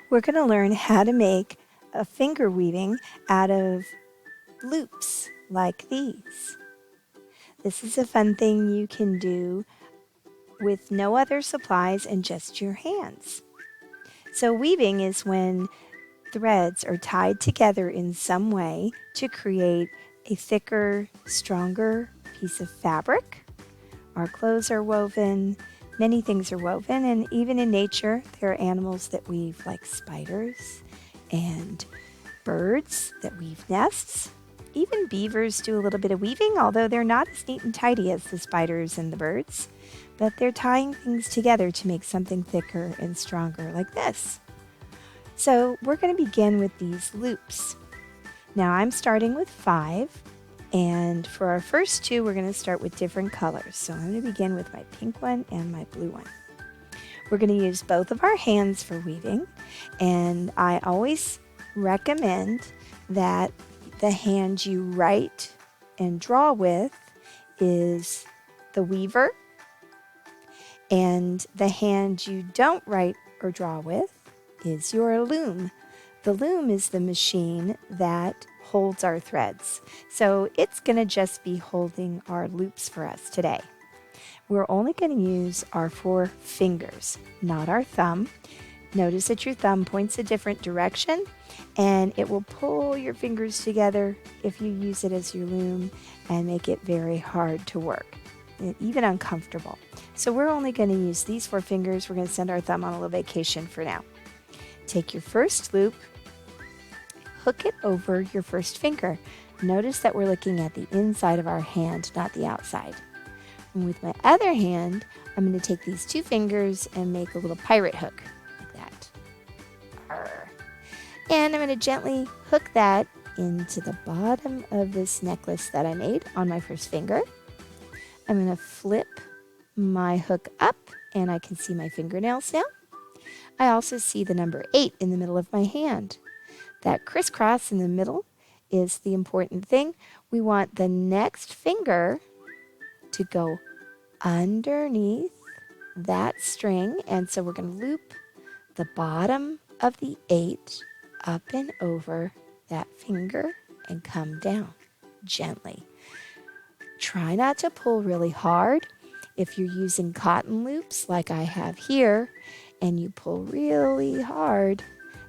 We're going to learn how to make a finger weaving out of loops like these. This is a fun thing you can do with no other supplies and just your hands. So weaving is when threads are tied together in some way to create a thicker, stronger piece of fabric. Our clothes are woven, many things are woven, and even in nature, there are animals that weave, like spiders and birds that weave nests. Even beavers do a little bit of weaving, although they're not as neat and tidy as the spiders and the birds. But they're tying things together to make something thicker and stronger, like this. So we're going to begin with these loops. Now I'm starting with 5, and for our first 2, we're going to start with different colors. So I'm going to begin with my pink one and my blue one. We're going to use both of our hands for weaving, and I always recommend that the hand you write and draw with is the weaver, and the hand you don't write or draw with is your loom. The loom is the machine that holds our threads. So it's going to just be holding our loops for us today. We're only going to use our 4 fingers, not our thumb. Notice that your thumb points a different direction, and it will pull your fingers together if you use it as your loom and make it very hard to work, even uncomfortable. So we're only going to use these 4 fingers. We're going to send our thumb on a little vacation for now. Take your first loop, hook it over your first finger. Notice that we're looking at the inside of our hand, not the outside. And with my other hand, I'm going to take these 2 fingers and make a little pirate hook, like that. Arr. And I'm going to gently hook that into the bottom of this necklace that I made on my first finger. I'm going to flip my hook up, and I can see my fingernails now. I also see the number 8 in the middle of my hand. That crisscross in the middle is the important thing. We want the next finger to go underneath that string, and so we're going to loop the bottom of the 8 up and over that finger and come down gently. Try not to pull really hard. If you're using cotton loops like I have here, and you pull really hard,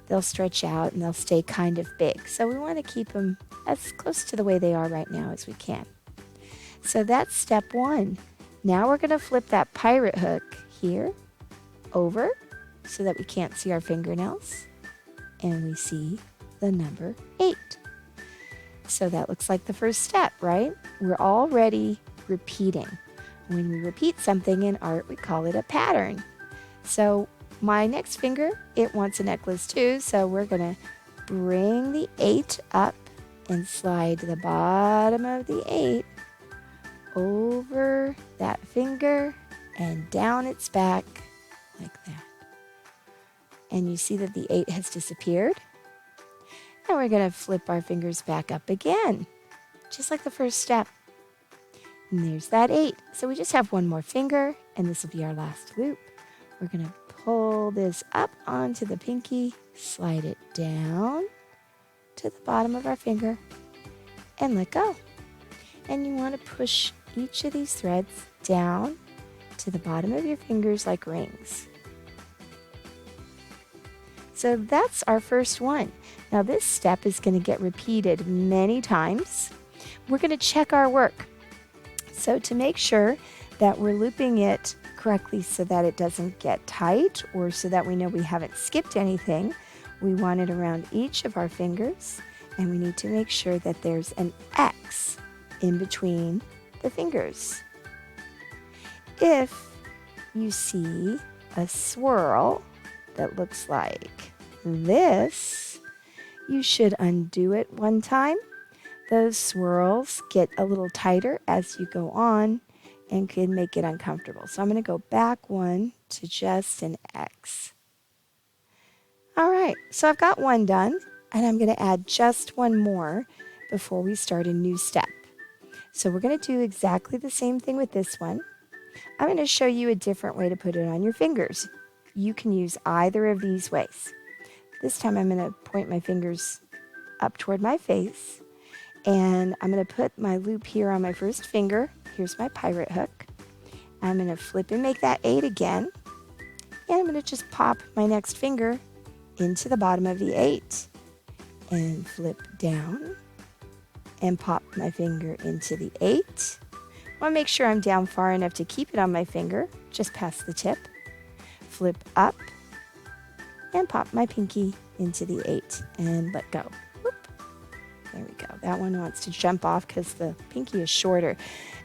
they'll stretch out and they'll stay kind of big. So we want to keep them as close to the way they are right now as we can. So that's step 1. Now we're going to flip that pirate hook here over so that we can't see our fingernails, and we see the number 8. So that looks like the first step, right? We're already repeating. When we repeat something in art, we call it a pattern. So my next finger, it wants a necklace too, so we're going to bring the 8 up and slide the bottom of the 8 over that finger and down its back like that. And you see that the 8 has disappeared. And we're going to flip our fingers back up again, just like the first step. And there's that 8. So we just have one more finger, and this will be our last loop. We're going to pull this up onto the pinky, slide it down to the bottom of our finger, and let go. And you want to push each of these threads down to the bottom of your fingers like rings. So that's our first one. Now this step is going to get repeated many times. We're going to check our work. So to make sure that we're looping it correctly so that it doesn't get tight, or so that we know we haven't skipped anything, we want it around each of our fingers, and we need to make sure that there's an X in between the fingers. If you see a swirl that looks like this, you should undo it one time. Those swirls get a little tighter as you go on and can make it uncomfortable. So I'm going to go back 1 to just an X. All right, so I've got 1 done, and I'm going to add just 1 more before we start a new step. So we're going to do exactly the same thing with this one. I'm going to show you a different way to put it on your fingers. You can use either of these ways. This time I'm going to point my fingers up toward my face, and I'm going to put my loop here on my first finger. Here's my pirate hook. I'm going to flip and make that 8 again, and I'm going to just pop my next finger into the bottom of the 8 and flip down and pop my finger into the 8. I want to make sure I'm down far enough to keep it on my finger, just past the tip. Flip up and pop my pinky into the 8 and let go. Whoop. There we go. That one wants to jump off because the pinky is shorter.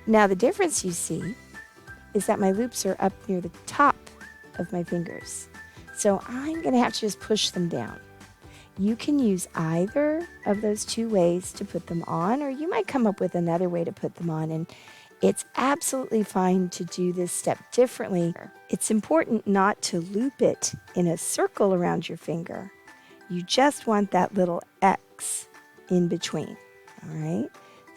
Now the difference you see is that my loops are up near the top of my fingers. So I'm going to have to just push them down. You can use either of those two ways to put them on, or you might come up with another way to put them on, and it's absolutely fine to do this step differently. It's important not to loop it in a circle around your finger. You just want that little X in between, all right?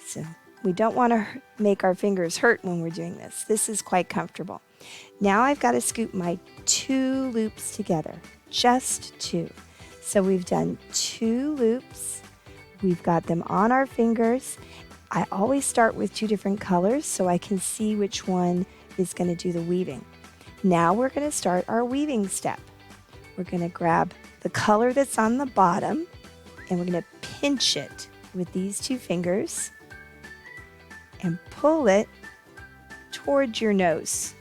So we don't want to make our fingers hurt when we're doing this. This is quite comfortable. Now I've got to scoop my 2 loops together, just 2. So we've done 2 loops. We've got them on our fingers. I always start with 2 different colors so I can see which one is going to do the weaving. Now we're going to start our weaving step. We're going to grab the color that's on the bottom and we're going to pinch it with these 2 fingers and pull it towards your nose.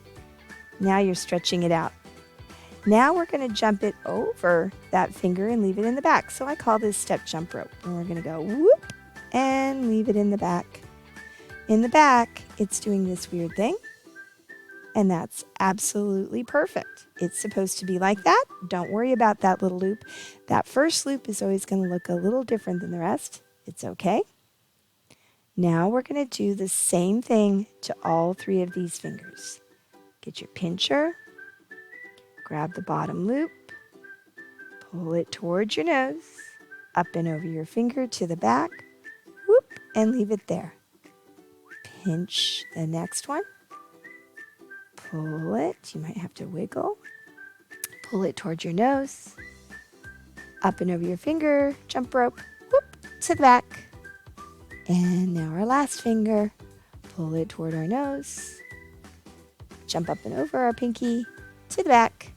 Now you're stretching it out. Now we're going to jump it over that finger and leave it in the back. So I call this step jump rope. And we're going to go whoop and leave it in the back. In the back, it's doing this weird thing. And that's absolutely perfect. It's supposed to be like that. Don't worry about that little loop. That first loop is always going to look a little different than the rest. It's okay. Now we're going to do the same thing to all 3 of these fingers. Get your pincher. Grab the bottom loop, pull it towards your nose, up and over your finger to the back, whoop, and leave it there. Pinch the next one, pull it, you might have to wiggle, pull it towards your nose, up and over your finger, jump rope, whoop, to the back. And now our last finger, pull it toward our nose, jump up and over our pinky, to the back.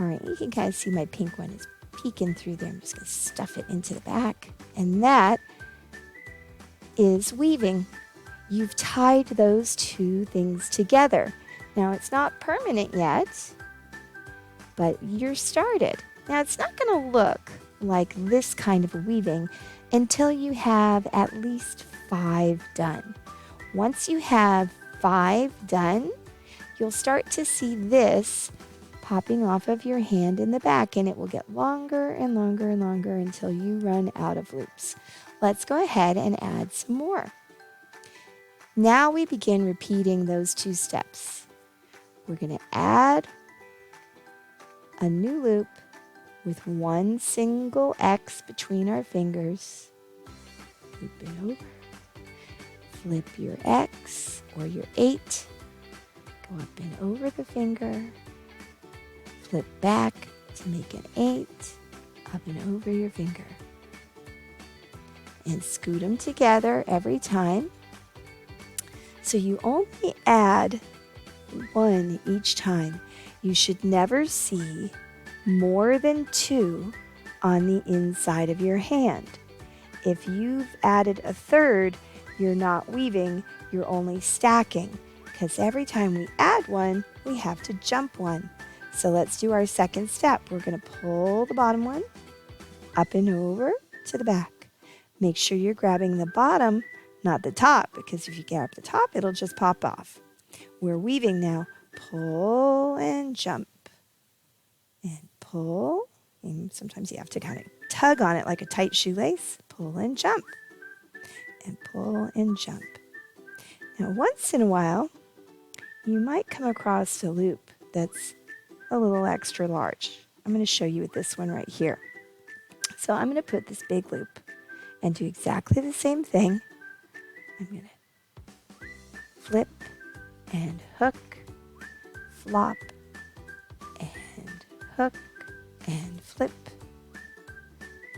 All right, you can kind of see my pink one is peeking through there. I'm just going to stuff it into the back. And that is weaving. You've tied those 2 things together. Now, it's not permanent yet, but you're started. Now, it's not going to look like this kind of a weaving until you have at least 5 done. Once you have 5 done, you'll start to see this popping off of your hand in the back, and it will get longer and longer and longer until you run out of loops. Let's go ahead and add some more. Now we begin repeating those 2 steps. We're going to add a new loop with 1 single X between our fingers. Loop it over. Flip your X or your 8. Go up and over the finger. Flip back to make an 8, up and over your finger. And scoot them together every time. So you only add 1 each time. You should never see more than 2 on the inside of your hand. If you've added a third, you're not weaving, you're only stacking. Because every time we add 1, we have to jump 1. So let's do our second step. We're going to pull the bottom one up and over to the back. Make sure you're grabbing the bottom, not the top, because if you grab the top, it'll just pop off. We're weaving now. Pull and jump. And pull. And sometimes you have to kind of tug on it like a tight shoelace. Pull and jump. And pull and jump. Now, once in a while, you might come across a loop that's a little extra large. I'm going to show you with this one right here. So I'm going to put this big loop and do exactly the same thing. I'm going to flip and hook, flop and hook and flip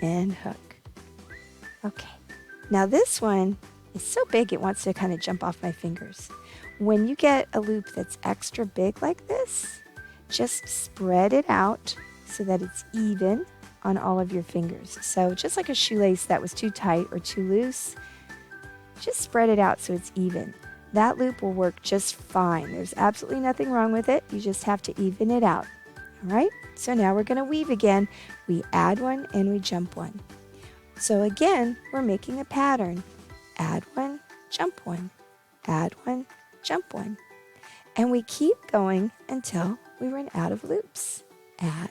and hook. Okay, now this one is so big it wants to kind of jump off my fingers. When you get a loop that's extra big like this, just spread it out so that it's even on all of your fingers. So just like a shoelace that was too tight or too loose, just spread it out so it's even. That loop will work just fine. There's absolutely nothing wrong with it. You just have to even it out. All right, so now we're going to weave again. We add one and we jump one. So again, we're making a pattern. Add one, jump one, add one, jump one. And we keep going until we run out of loops. Add.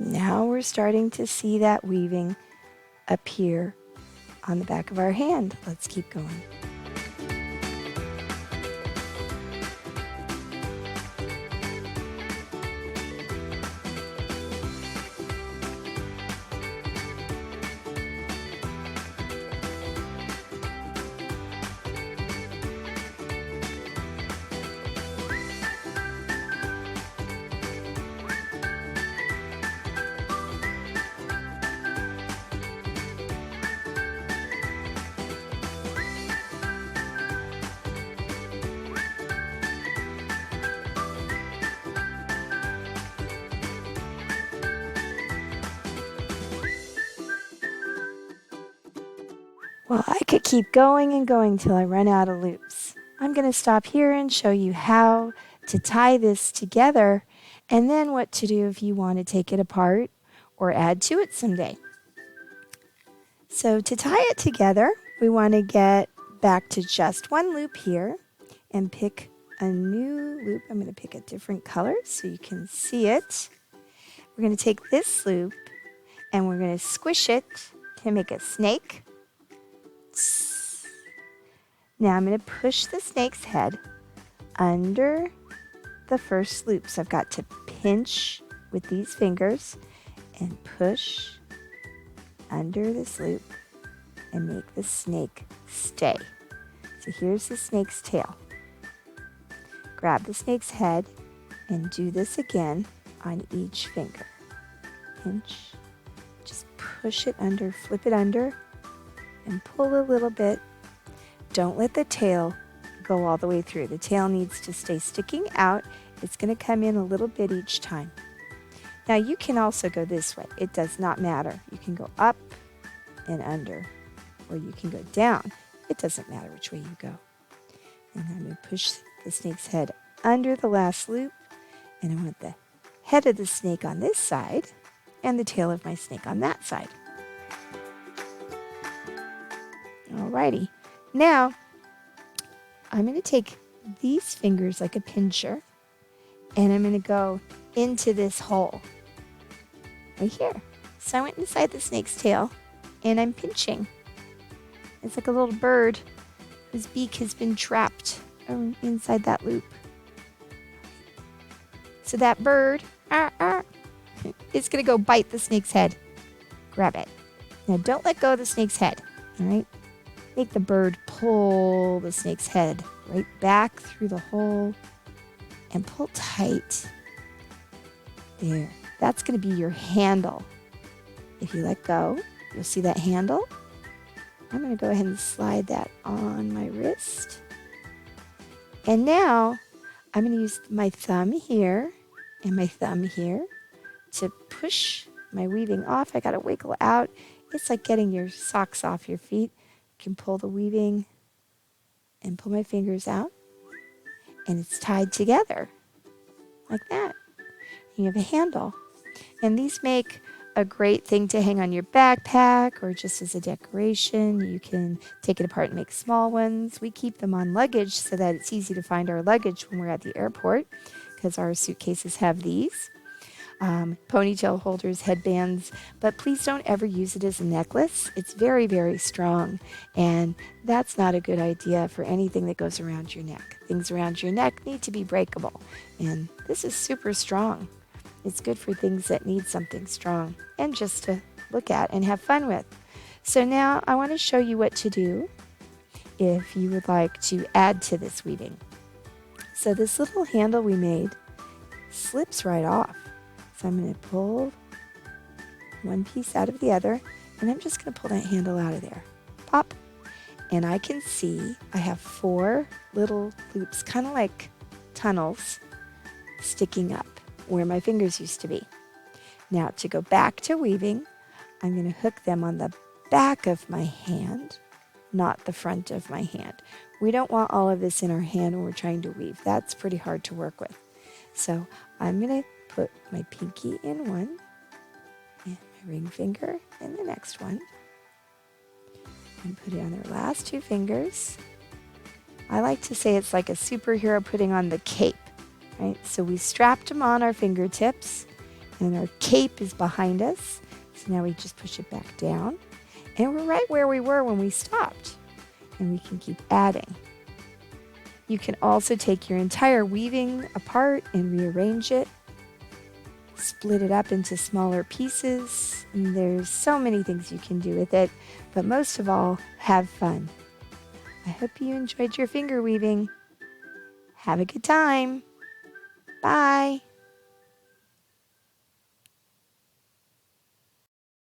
Now we're starting to see that weaving appear on the back of our hand. Let's keep going. Well, I could keep going and going till I run out of loops. I'm going to stop here and show you how to tie this together and then what to do if you want to take it apart or add to it someday. So to tie it together, we want to get back to just one loop here and pick a new loop. I'm going to pick a different color so you can see it. We're going to take this loop and we're going to squish it to make a snake. Now I'm going to push the snake's head under the first loop. So I've got to pinch with these fingers and push under this loop and make the snake stay. So here's the snake's tail. Grab the snake's head and do this again on each finger. Pinch, just push it under, flip it under, and pull a little bit. Don't let the tail go all the way through. The tail needs to stay sticking out. It's going to come in a little bit each time. Now you can also go this way. It does not matter. You can go up and under, or you can go down. It doesn't matter which way you go. And I'm going to push the snake's head under the last loop, and I want the head of the snake on this side and the tail of my snake on that side. Alrighty, now I'm going to take these fingers like a pincher and I'm going to go into this hole right here. So I went inside the snake's tail and I'm pinching. It's like a little bird whose beak has been trapped inside that loop. So that bird is going to go bite the snake's head. Grab it. Now don't let go of the snake's head, all right? Make the bird pull the snake's head right back through the hole and pull tight. There. That's going to be your handle. If you let go, you'll see that handle. I'm going to go ahead and slide that on my wrist. And now I'm going to use my thumb here and my thumb here to push my weaving off. I got to wiggle out. It's like getting your socks off your feet. You can pull the weaving and pull my fingers out, and it's tied together like that. You have a handle, and these make a great thing to hang on your backpack or just as a decoration. You can take it apart and make small ones. We keep them on luggage so that it's easy to find our luggage when we're at the airport, because our suitcases have these. Ponytail holders, headbands, but please don't ever use it as a necklace. It's very, very strong, and that's not a good idea for anything that goes around your neck. Things around your neck need to be breakable, and this is super strong. It's good for things that need something strong and just to look at and have fun with. So now I want to show you what to do if you would like to add to this weaving. So this little handle we made slips right off. So I'm going to pull one piece out of the other, and I'm just going to pull that handle out of there. Pop. And I can see I have 4 little loops, kind of like tunnels, sticking up where my fingers used to be. Now to go back to weaving, I'm going to hook them on the back of my hand, not the front of my hand. We don't want all of this in our hand when we're trying to weave. That's pretty hard to work with. So I'm going to put my pinky in one and my ring finger in the next one. And put it on their last 2 fingers. I like to say it's like a superhero putting on the cape, right? So we strapped them on our fingertips, and our cape is behind us. So now we just push it back down, and we're right where we were when we stopped. And we can keep adding. You can also take your entire weaving apart and rearrange it. Split it up into smaller pieces. And there's so many things you can do with it, but most of all, have fun. I hope you enjoyed your finger weaving. Have a good time. Bye.